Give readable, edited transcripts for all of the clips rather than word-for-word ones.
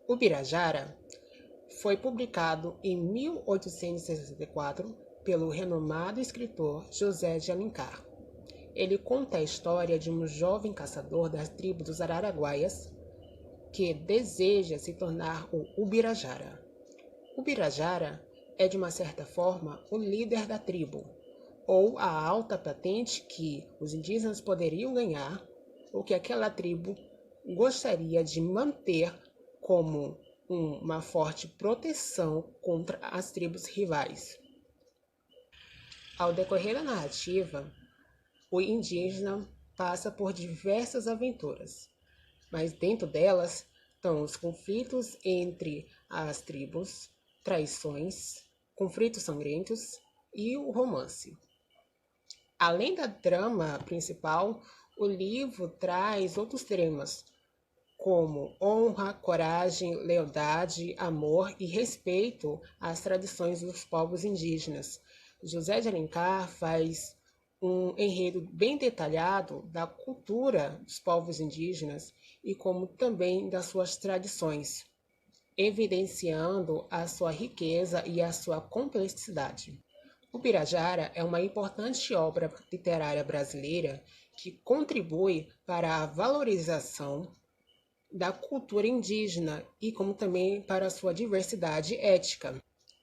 Ubirajara foi publicado em 1864 pelo renomado escritor José de Alencar. Ele conta a história de um jovem caçador das tribos dos Araraguaias que deseja se tornar o Ubirajara. Ubirajara é, de uma certa forma, o líder da tribo, ou a alta patente que os indígenas poderiam ganhar, ou que aquela tribo gostaria de manter como uma forte proteção contra as tribos rivais. Ao decorrer da narrativa, o indígena passa por diversas aventuras, mas dentro delas estão os conflitos entre as tribos, traições, conflitos sangrentos e o romance. Além da trama principal, o livro traz outros temas, como honra, coragem, lealdade, amor e respeito às tradições dos povos indígenas. José de Alencar faz um enredo bem detalhado da cultura dos povos indígenas e como também das suas tradições, evidenciando a sua riqueza e a sua complexidade. O Birajara é uma importante obra literária brasileira que contribui para a valorização da cultura indígena e como também para a sua diversidade étnica.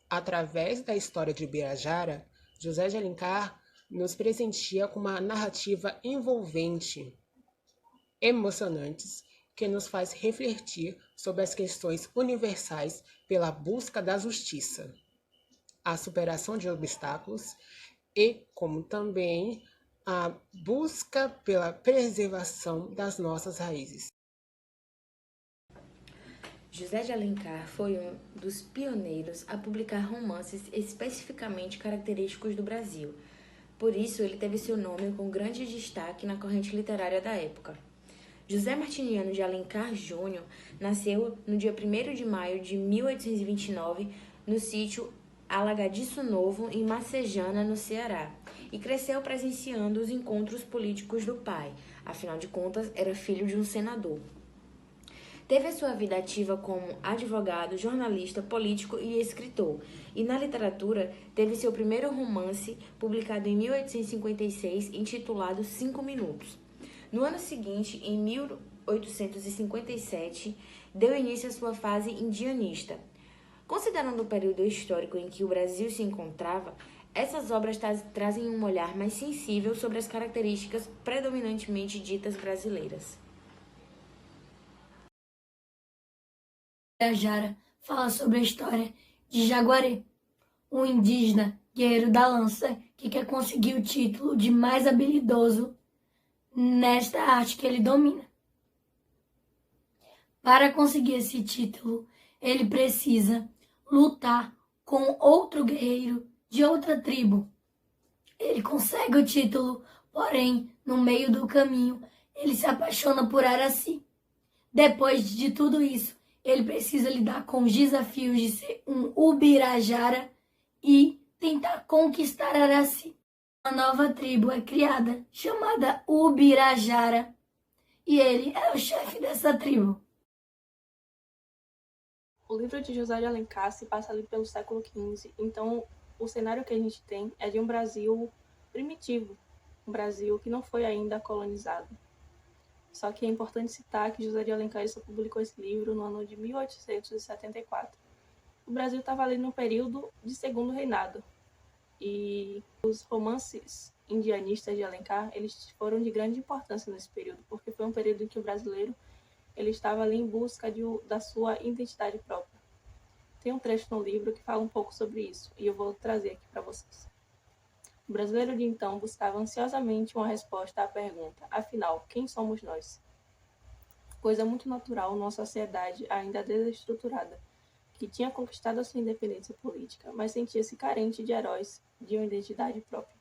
Através da história de Birajara, José de Alencar nos presenteia com uma narrativa envolvente, emocionante, que nos faz refletir sobre as questões universais pela busca da justiça, a superação de obstáculos e como também a busca pela preservação das nossas raízes. José de Alencar foi um dos pioneiros a publicar romances especificamente característicos do Brasil. Por isso, ele teve seu nome com grande destaque na corrente literária da época. José Martiniano de Alencar Júnior nasceu no dia 1º de maio de 1829 no sítio Alagadiço Novo, em Macejana, no Ceará, e cresceu presenciando os encontros políticos do pai. Afinal de contas, era filho de um senador. Teve a sua vida ativa como advogado, jornalista, político e escritor. E na literatura, teve seu primeiro romance, publicado em 1856, intitulado 5 Minutos. No ano seguinte, em 1857, deu início à sua fase indianista. Considerando o período histórico em que o Brasil se encontrava, essas obras trazem um olhar mais sensível sobre as características predominantemente ditas brasileiras. Birajara fala sobre a história de Jaguaré, um indígena guerreiro da lança que quer conseguir o título de mais habilidoso nesta arte que ele domina. Para conseguir esse título, ele precisa lutar com outro guerreiro de outra tribo. Ele consegue o título, porém, no meio do caminho, ele se apaixona por Araci. Depois de tudo isso, ele precisa lidar com os desafios de ser um Ubirajara e tentar conquistar Araci. Uma nova tribo é criada, chamada Ubirajara, e ele é o chefe dessa tribo. O livro de José de Alencar se passa ali pelo século XV, então o cenário que a gente tem é de um Brasil primitivo, um Brasil que não foi ainda colonizado. Só que é importante citar que José de Alencar só publicou esse livro no ano de 1874. O Brasil estava ali no período de Segundo Reinado, e os romances indianistas de Alencar, eles foram de grande importância nesse período, porque foi um período em que o brasileiro ele estava ali em busca da sua identidade própria. Tem um trecho no livro que fala um pouco sobre isso, e eu vou trazer aqui para vocês. O brasileiro de então buscava ansiosamente uma resposta à pergunta: afinal, quem somos nós? Coisa muito natural numa sociedade ainda desestruturada, que tinha conquistado a sua independência política, mas sentia-se carente de heróis de uma identidade própria.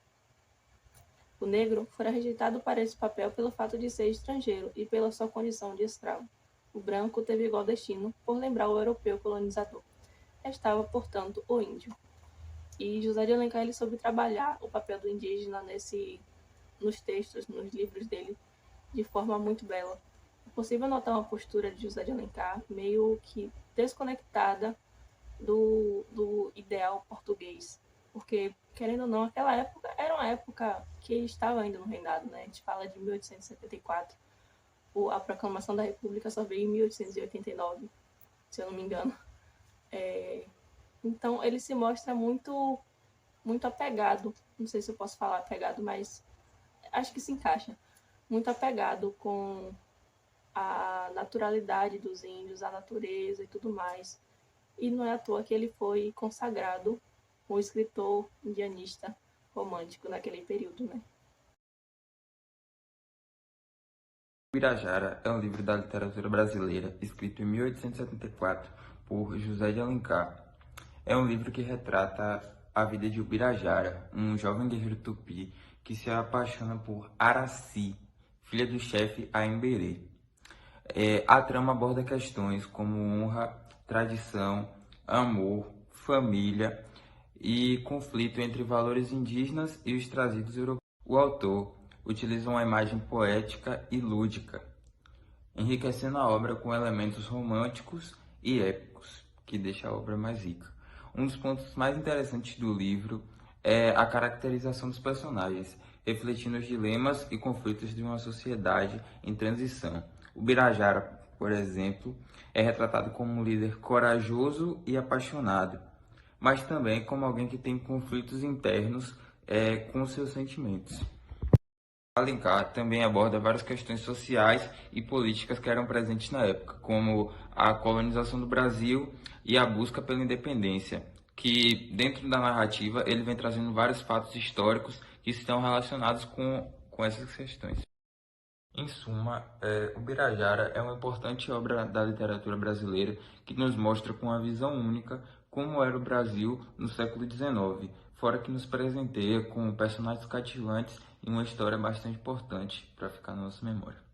O negro fora rejeitado para esse papel pelo fato de ser estrangeiro e pela sua condição de escravo. O branco teve igual destino por lembrar o europeu colonizador. Restava, portanto, o índio. E José de Alencar ele soube trabalhar o papel do indígena nos textos, nos livros dele, de forma muito bela. É possível notar uma postura de José de Alencar meio que desconectada do ideal português. Porque, querendo ou não, aquela época era uma época que estava ainda no reinado, né? A gente fala de 1874. A proclamação da República só veio em 1889, se eu não me engano. Então, ele se mostra muito apegado, não sei se eu posso falar apegado, mas acho que se encaixa, muito apegado com a naturalidade dos índios, a natureza e tudo mais. E não é à toa que ele foi consagrado um escritor indianista romântico naquele período, né? Ubirajara é um livro da literatura brasileira, escrito em 1874 por José de Alencar. É um livro que retrata a vida de Ubirajara, um jovem guerreiro tupi que se apaixona por Araci, filha do chefe Aimberê. A trama aborda questões como honra, tradição, amor, família e conflito entre valores indígenas e os trazidos europeus. O autor utiliza uma imagem poética e lúdica, enriquecendo a obra com elementos românticos e épicos, que deixa a obra mais rica. Um dos pontos mais interessantes do livro é a caracterização dos personagens, refletindo os dilemas e conflitos de uma sociedade em transição. Ubirajara, por exemplo, é retratado como um líder corajoso e apaixonado, mas também como alguém que tem conflitos internos com seus sentimentos. Alencar também aborda várias questões sociais e políticas que eram presentes na época, como a colonização do Brasil e a busca pela independência, que dentro da narrativa ele vem trazendo vários fatos históricos que estão relacionados com essas questões. Em suma, Ubirajara é uma importante obra da literatura brasileira que nos mostra com uma visão única como era o Brasil no século XIX, fora que nos presenteia com personagens cativantes e uma história bastante importante para ficar na nossa memória.